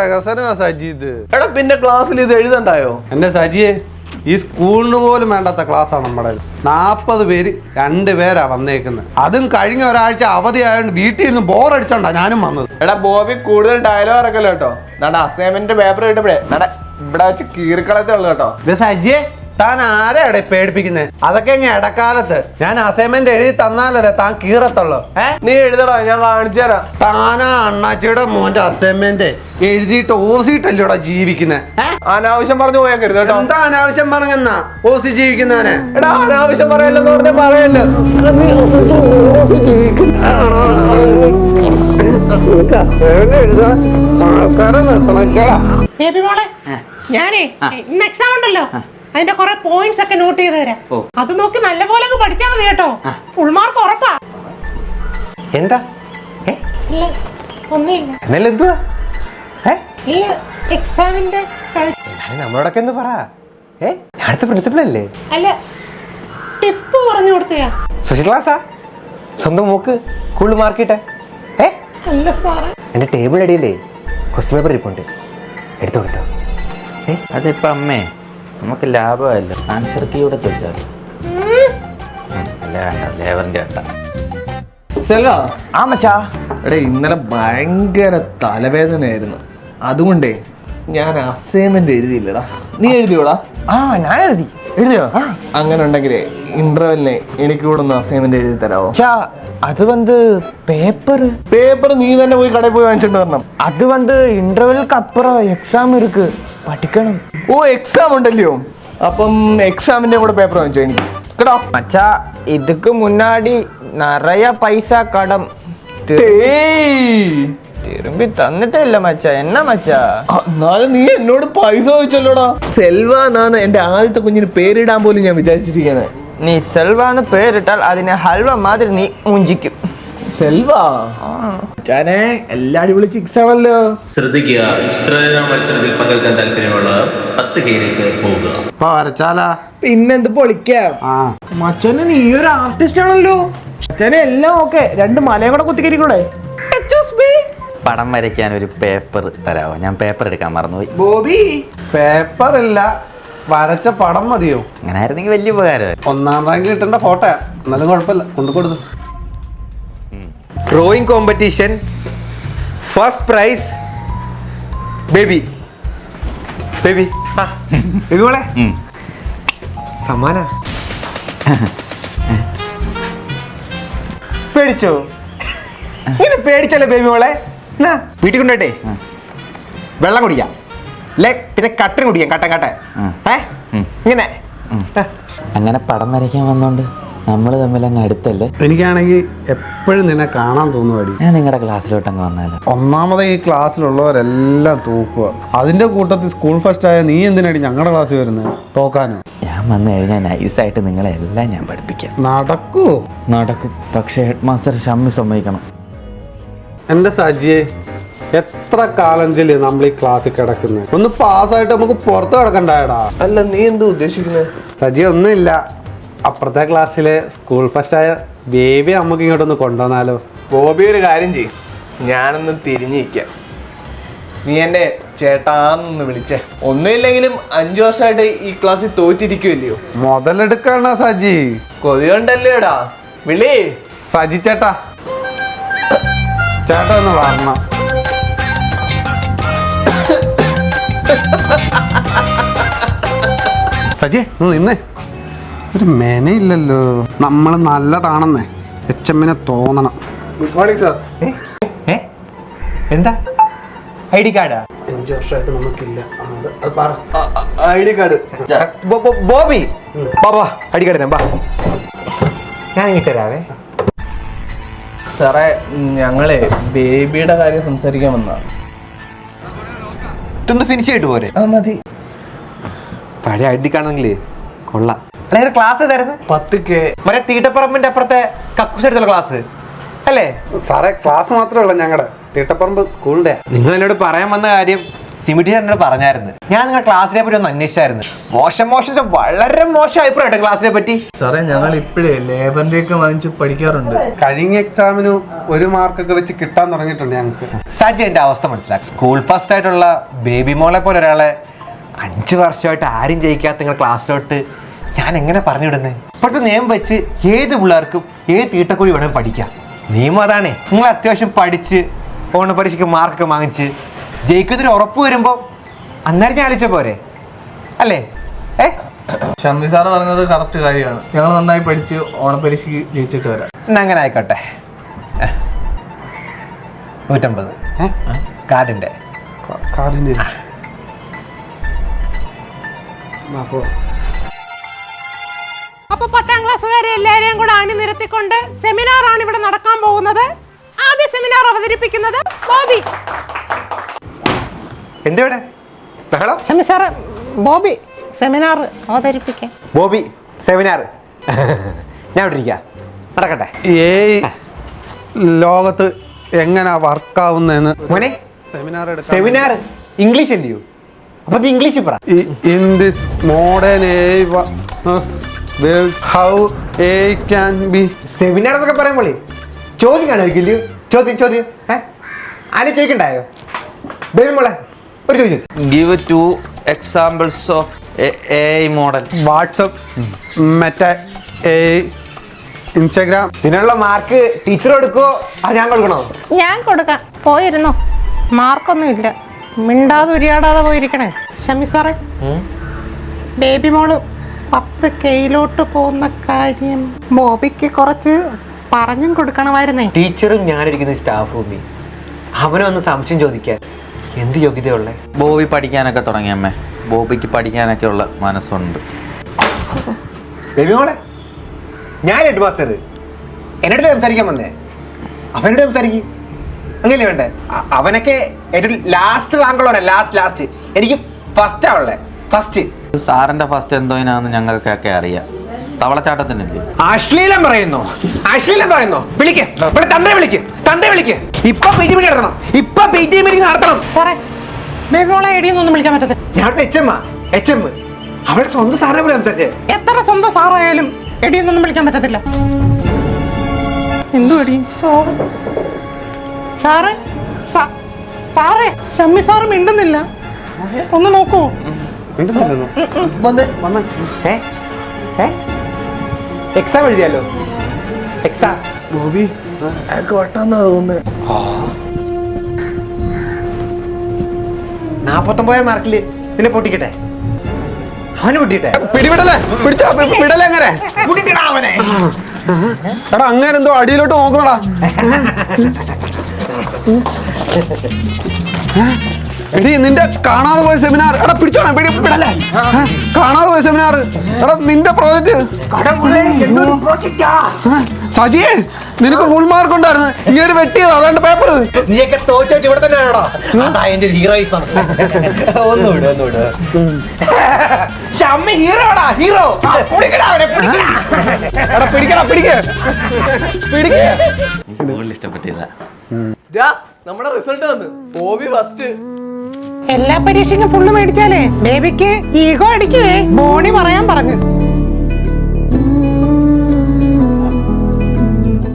പ്രഹസനമാ സജി ഇത്. എടാ പിന്നെ ക്ലാസ്സിൽ ഇത് എഴുതണ്ടായോ? എന്റെ സജിയെ, ഈ സ്കൂളിന് പോലും വേണ്ടാത്ത ക്ലാസ്സാണ് നമ്മുടെ. 40 പേര് 2 പേരാ വന്നേക്കുന്നത്. അതും കഴിഞ്ഞ ഒരാഴ്ച അവധി ആയതുകൊണ്ട് വീട്ടിൽ ഇരുന്ന് ബോറടിച്ചോണ്ടാ ഞാനും വന്നത്. എടാ ബോബി കൂടുതൽ ഡയലോഗ് ഇറക്കല്ലോ കേട്ടോ. അസൈൻമെന്റ് പേപ്പർ കിട്ടപ്പോഴേ ഇവിടെ വെച്ച് കീറിക്കളത്തേ ഉള്ളു കേട്ടോ. സജിയെ, താൻ ആരെയാടെ പേടിപ്പിക്കുന്നത്? അതൊക്കെ ഇങ്ങനെ ഇടക്കാലത്ത് ഞാൻ അസൈൻമെന്റ് എഴുതി തന്നാലല്ലേ താൻ കീറത്തുള്ളൂ. നീ എഴുതടാ, ഞാൻ കാണിച്ചു തരാം. താനാ അണ്ണാച്ചിയുടെ മോന്റെ അസൈൻമെന്റ് എഴുതിയിട്ട് ഓസിട്ടല്ലോടാ ജീവിക്കുന്നത്. അനാവശ്യം പറഞ്ഞു പോയേക്കരുത് കേട്ടോ. എന്താ അനാവശ്യം പറഞ്ഞെന്നാ ഓസി ജീവിക്കുന്നവനെ? എടാ അനാവശ്യം പറയല്ലെന്ന് പറഞ്ഞാൽ പറയല്ലോ. ഞാനേ ഇന്ന് എക്സാം ഉണ്ടല്ലോ, അതിന്റെ കുറെ പോയിന്റ്സ് ഒക്കെ നോട്ട് ചെയ്ത് തരാം. അത് നോക്കി നല്ല പോലെ പഠിച്ചാൽ മതി കേട്ടോ. ഫുൾ മാർക്ക് ഉറപ്പാ. എന്താ ഒന്നുമില്ല. എന്തുവാ എക്സാമിന്റെ നമ്മളോടൊക്കെ ഒന്ന് പറ. അടുത്ത പ്രിൻസിപ്പൾ അല്ലേ? അല്ല, ടിപ്പ് പറഞ്ഞു കൊടുത്തയാ. സ്പെഷ്യൽ ക്ലാസ്സാ? സ്വന്തം മൂക്ക് കൂടുതൽ മാർക്കിട്ടെ? അല്ല സാറേ, എന്റെ ടേബിൾ അടിയല്ലേ ക്വസ്റ്റ്യൻ പേപ്പർ ഇരിപ്പുണ്ട്, എടുത്തു കൊടുത്തോ. അതിപ്പോ അമ്മേ നമുക്ക് ലാഭമല്ലോ. ആൻസർ കീ കൂടെ ചോദിച്ചാലോ? ലേവറിന്റെ അട്ട. ആ മച്ചാ, എടേ ഇന്നലെ ഭയങ്കര തലവേദനയായിരുന്നു. അതുകൊണ്ടേ ഞാൻ അസൈൻമെന്റ് എഴുതിയില്ലടാ. നീ എഴുതിയോടാ? ഞാൻ എഴുതിയോ? അങ്ങനെ ഉണ്ടെങ്കിലേ ഇന്റർവെല്ലിനെ എനിക്ക് കൂടെ ഒന്ന് അസൈൻമെന്റ് എഴുതി തരാമോ? അത് വന്ന് പേപ്പർ നീ തന്നെ പോയി കടയിൽ പോയി വാങ്ങിച്ചിട്ട് വരണം. അത് വന്ന് ഇന്റർവെല്ലുക്ക് അപ്പുറം എക്സാം ഇருக்கு, പഠിക്കണം. ഓ എക്സാം ഉണ്ടല്ലോ, അപ്പം എക്സാമിന്റെ കൂടെ പേപ്പർ വാങ്ങിച്ചോ എനിക്ക് കേട്ടോ. മച്ചാ, ഇതുക്ക് മുന്നാടി നിറയെ പൈസ കടം തിരുമ്പി തന്നിട്ടില്ല മച്ചാ. എന്നാ മച്ചാ? എന്നാലും നീ എന്നോട് പൈസ ചോദിച്ചല്ലോടാ. സെൽവ എന്നാണ് എന്റെ ആദ്യത്തെ കുഞ്ഞിന് പേരിടാൻ പോലും ഞാൻ വിചാരിച്ചിരിക്കുന്നത്. നീ സെൽവാന്ന് പേരിട്ടാൽ അതിനെ ഹൽവ മാതിരി നീ മുഞ്ചിക്കും. സെൽവ ചാനെ എല്ലാ അടിപൊളി ചിക്സ് ആണല്ലോ. ശ്രദ്ധിക്കുക, ചിത്രരചനാ മത്സരത്തിൽ പങ്കെടുക്കാൻ താല്പര്യമുള്ളവർ 10 കൈയിലേക്ക് പോകുക. വരച്ചാലാ പിന്നെന്ത് പൊളിക്കാം. മച്ചനെ നീ ഒരു ആർട്ടിസ്റ്റ് ആണല്ലോ. മച്ചനെ എല്ലാം ഓക്കെ, 2 മലയും കൂടെ കുത്തിക്കരിക്കൂടെ? പടം വരയ്ക്കാൻ ഒരു പേപ്പർ തരാമോ? ഞാൻ പേപ്പർ എടുക്കാൻ മറന്നുപോയി. ബോബി, പേപ്പർ ഇല്ല, വരച്ച പടം മതിയോ? അങ്ങനെ ആയിരുന്നെങ്കിൽ വലിയ ഉപകാരം. 1ാം റാങ്ക് കിട്ടേണ്ട ഫോട്ടോയാ, എന്നാലും കുഴപ്പമില്ല, കൊണ്ടു കൊടുത്തു. Drawing competition first prize baby. Baby മോളെ സമ്മാന. പേടിച്ചോ? ഇങ്ങനെ പേടിച്ചല്ലേ ബേബി മോളെ? വീട്ടിൽ കൊണ്ടോട്ടെ, വെള്ളം കുടിക്കാം, പിന്നെ കട്ടൻ കുടിക്കാം, കട്ടൻ ഇങ്ങനെ. അങ്ങനെ പടം വരയ്ക്കാൻ വന്നോണ്ട് നമ്മൾ തമ്മിൽ അങ്ങ് അടുത്തല്ലേ? എനിക്കാണെങ്കിൽ എപ്പോഴും നിന്നെ കാണാൻ തോന്നുവാടി. ഞാൻ നിങ്ങളുടെ ക്ലാസ്സിലോട്ട് അങ്ങ് വന്നാലോ? ഒന്നാമത് ഈ ക്ലാസ്സിലുള്ളവരെല്ലാം തോക്കുക, അതിന്റെ കൂട്ടത്തിൽ സ്കൂൾ ഫസ്റ്റ് ആയ നീ എന്തിനാടി ഞങ്ങളുടെ ക്ലാസ്സിൽ വരുന്നത്? തോക്കാനോ? ഞാൻ വന്നു കഴിഞ്ഞാൽ നൈസായിട്ട് നിങ്ങളെ എല്ലാം ഞാൻ പഠിപ്പിക്കാം. നടക്കുവോ? നടക്കും, പക്ഷേ ഹെഡ് മാസ്റ്റർ ഷമ്മി സമ്മതിക്കണം. എന്റെ സജിയെ, എത്ര കാലഞ്ചില് നമ്മൾ ഈ ക്ലാസ്സിൽ കിടക്കുന്നത്? ഒന്ന് പാസ്സായിട്ട് നമുക്ക് പുറത്ത് കിടക്കണ്ടായടാ. അല്ല നീ എന്താ ഉദ്ദേശിക്കുന്നത്? സജി ഒന്നുമില്ല, അപ്പുറത്തെ ക്ലാസ്സിലെ സ്കൂൾ ഫസ്റ്റ് ആയ ബേബി നമുക്ക് ഇങ്ങോട്ടൊന്ന് കൊണ്ടുവന്നാലോ? ബോബി ഒരു കാര്യം ചെയ്യും, ഞാനൊന്ന് തിരിഞ്ഞിരിക്കാം. നീ എന്നെ ചേട്ടാന്നൊന്ന് വിളിച്ചേ. ഒന്നുമില്ലെങ്കിലും 5 വർഷമായിട്ട് ഈ ക്ലാസ്സിൽ തോറ്റിരിക്കുമല്ലയോ. മുതലെടുക്കണ സജി. കൊതി കൊണ്ടല്ലേടാ വിളി. സജി ചേട്ടാ, ചേട്ടാ ഒന്ന് വരണം. സജി നിന്നേ, ഒരു മെനയില്ലല്ലോ. നമ്മൾ നല്ലതാണെന്നേ HMനെ തോന്നണം. Good morning sir. എന്താ ID കാർഡാ? 5 വർഷമായിട്ട് നമുക്കില്ല. ID card. Bobby Baba, ID card number ഞാൻ ഇട്ടരാവേ. സാറേ, ഞങ്ങളെ ബേബിയുടെ കാര്യം സംസാരിക്കാൻ വന്നാ. ഇതൊന്ന് ഫിനിഷ് ചെയ്തിട്ട് പോരെ? മതി. പഴയ ID കാർഡാണെങ്കിലേ കൊള്ളാം. അല്ല ക്ലാസ് തരുന്നത് 10K. മറ്റേ തീട്ടപ്പറമ്പിന്റെ അപ്പുറത്തെ കക്കൂസ് എടുത്തുള്ള ക്ലാസ് അല്ലേ? സാറേ, ക്ലാസ് മാത്രമേ ഉള്ളൂ ഞങ്ങളുടെ. തീട്ടപ്പറമ്പ് സ്കൂളിന്റെ. നിങ്ങൾ എന്നോട് പറയാൻ വന്ന കാര്യം സിമി ടീച്ചർ എന്നോട് പറഞ്ഞായിരുന്നു. ഞാൻ നിങ്ങളുടെ ക്ലാസ്സിനെ പറ്റി ഒന്ന് അന്വേഷിച്ചായിരുന്നു. മോശം വളരെ മോശം അഭിപ്രായം ക്ലാസ്സിനെ പറ്റി. സാറേ ഞങ്ങൾ ഇപ്പോഴേ ലേബറിന്റെ ഒക്കെ വാങ്ങിച്ച് പഠിക്കാറുണ്ട്. കഴിഞ്ഞ എക്സാമിന് 1 മാർക്കൊക്കെ വെച്ച് കിട്ടാൻ തുടങ്ങിയിട്ടുണ്ട് ഞങ്ങൾക്ക്. സജി എൻ്റെ അവസ്ഥ മനസ്സിലാക്കി. സ്കൂൾ ഫസ്റ്റ് ആയിട്ടുള്ള ബേബി മോളെ പോലെ ഒരാളെ 5 വർഷമായിട്ട് ആരും ജയിക്കാത്ത നിങ്ങളുടെ ക്ലാസ്സിലോട്ട് ഞാൻ എങ്ങനെ പറഞ്ഞു വിടുന്നത്? ഇപ്പോഴത്തെ നിയമം വെച്ച് ഏത് പിള്ളേർക്കും ഏത് തീട്ടക്കൂടി വേണമെങ്കിൽ പഠിക്കാം. നിയമം അതാണേ. നിങ്ങൾ അത്യാവശ്യം പഠിച്ച് ഓണപരീക്ഷയ്ക്ക് മാർക്കൊക്കെ വാങ്ങിച്ച് ജയിക്കുന്നതിന് ഉറപ്പ് വരുമ്പോൾ അന്നേരം ഞാൻ ആലോചിച്ച പോരെ അല്ലേ? ഷമ്മി സാറ് പറഞ്ഞത് കറക്റ്റ് കാര്യമാണ്. ഞങ്ങൾ നന്നായി പഠിച്ച് ഓണപരീക്ഷയ്ക്ക് ജയിച്ചിട്ട് വരാം. എന്നാ അങ്ങനെ ആയിക്കോട്ടെ. 150 കാർഡിൻ്റെ. അപ്പൊ 10ാം ക്ലാസ്സുകാരെ എല്ലാരെയും കൂടെ അണിനിരത്തിക്കൊണ്ട് സെമിനാർ ആണ് ഇവിടെ നടക്കാൻ പോകുന്നത്. ആദ്യ സെമിനാർ അവതരിപ്പിക്കുന്നത് ബോബി. എന്തെവിടെ ബഹളം? ഷമി സാറ് ബോബി സെമിനാർ അവതരിപ്പിക്കാൻ. ബോബി സെമിനാർ. ഞാൻ ഇവിടെ ഇരിക്കാം, നടക്കട്ടെ. ലോകത്ത് എങ്ങനെ വർക്കാവുന്നതെന്ന് മോനെ സെമിനാർ സെമിനാർ ഇംഗ്ലീഷ് അല്ലയോ? അപ്പൊ ഇംഗ്ലീഷ് പറ. In this modern world how AI can be. Seminar എന്നൊക്കെ പറയുമ്പോൾ ചോദ്യം കാണുമായിരിക്കില്ലയോ? ചോദ്യം ആരും ചോദിക്കണ്ടായോ? ബേബി മോളെ ഒരു ചോദ്യം. Give 2 examples of AI model. WhatsApp, Meta, AI, Instagram. ഇതിനുള്ള മാർക്ക് ടീച്ചർ കൊടുക്കോ അത് ഞാൻ കൊടുക്കണോ? ഞാൻ കൊടുക്കാം. പോയിരുന്നോ? മാർക്കൊന്നും ഇല്ല. മിണ്ടാതെ ഉരിയാടാതെ പോയിരിക്കണേ. ഷമി സാറേ, ബേബി മോള് 10 കെയിലോട്ട് പോകുന്ന കാര്യം ബോബിക്ക് കുറച്ച് പറഞ്ഞും കൊടുക്കണമായിരുന്നേ. ടീച്ചറും ഞാനിരിക്കുന്ന സ്റ്റാഫ് റൂമിൽ അവനൊന്ന് സംശയം ചോദിക്കാൻ എന്ത് യോഗ്യതയുള്ളേ? ബോബി പഠിക്കാനൊക്കെ തുടങ്ങി അമ്മേ. ബോബിക്ക് പഠിക്കാനൊക്കെ ഉള്ള മനസ്സുണ്ട്. ബേബി മോളെ, ഞാൻ ഹെഡ് മാസ്റ്റർ എന്നോട് സംസാരിക്കാൻ വന്നേ. അവനോട് സംസാരിക്കും അങ്ങനെയല്ലേ വേണ്ടേ? അവനൊക്കെ ഏറ്റവും ലാസ്റ്റ് റാങ്കുള്ളവനെ. ലാസ്റ്റ് എനിക്ക് ഫസ്റ്റ് ആവളേ. ഫസ്റ്റ് സാറിന്റെ ഫസ്റ്റ് എന്തോയിനാന്ന് ഞങ്ങൾക്കൊക്കെ അറിയാം. തവളച്ചാട്ടത്തിനല്ലേ? അശ്ലീലം പറയുന്നു. വിളിക്ക് തന്തേ വിളിക്ക്. ഇപ്പൊ PT മീറ്റിംഗ് നടത്തണം. നടത്തണം. സാറേ, ബേബി മോളെ എടിയൊന്നും വിളിക്കാൻ പറ്റത്തില്ല. ഞാനത്തെ HM അവളുടെ സ്വന്തം സാറിനെ പോലെ സംസാരിച്ചേ. എത്ര സ്വന്തം സാറായാലും എടിയൊന്നും വിളിക്കാൻ പറ്റത്തില്ല. എന്തു എടി? സാറേ, സാറേ, ഷമ്മി സാറ് മിണ്ടുന്നില്ല. ഒന്ന് നോക്കൂ. എക്സാം എഴുതിയാലോ? എക്സാം ബോബി അയാൾക്ക് വട്ടാന്നാ തോന്നുന്നത്. 49 മാർക്കില് നിന്നെ പൊട്ടിക്കട്ടെ. അവന് പൊട്ടിട്ടെ. പിടിവിടല്ലേ? വിടല്ലേ അങ്ങനെ? എടാ അങ്ങനെ എന്തോ അടിയിലോട്ട് നോക്കണടാ. എടി നിന്റെ കാണാതെ പോയ സെമിനാർ. എടാ പിടിച്ചോണേ. വിടല്ലേ? കാണാതെ പോയ സെമിനാർ. എടാ നിന്റെ പ്രോജക്റ്റ്. സജിയെ, നിനക്ക് ഫുൾ മാർക്ക് ഉണ്ടായിരുന്നു. ഇങ്ങനെ വെട്ടിയത് അതാണ്ട് പേപ്പർ. നീയൊക്കെ തോറ്റോ ഇവിടെ തന്നെയാണോ? അതാ എന്റെ ഹീറോയിസം. ഒന്നുവിട്. ഹീറോ. എടാ പിടിക്ക്. കൂടുതൽ ഇഷ്ടപ്പെട്ടില്ല. നമ്മുടെ റിസൾട്ട് വന്നു. ബോബി ഫസ്റ്റ്. എല്ലാ പരീക്ഷയ്ക്കും ഫുള്ള് മേടിച്ചാലേ ബേബിക്ക് ഈഗോ അടിക്കുവേ. ബോണി പറയാൻ പറഞ്ഞു.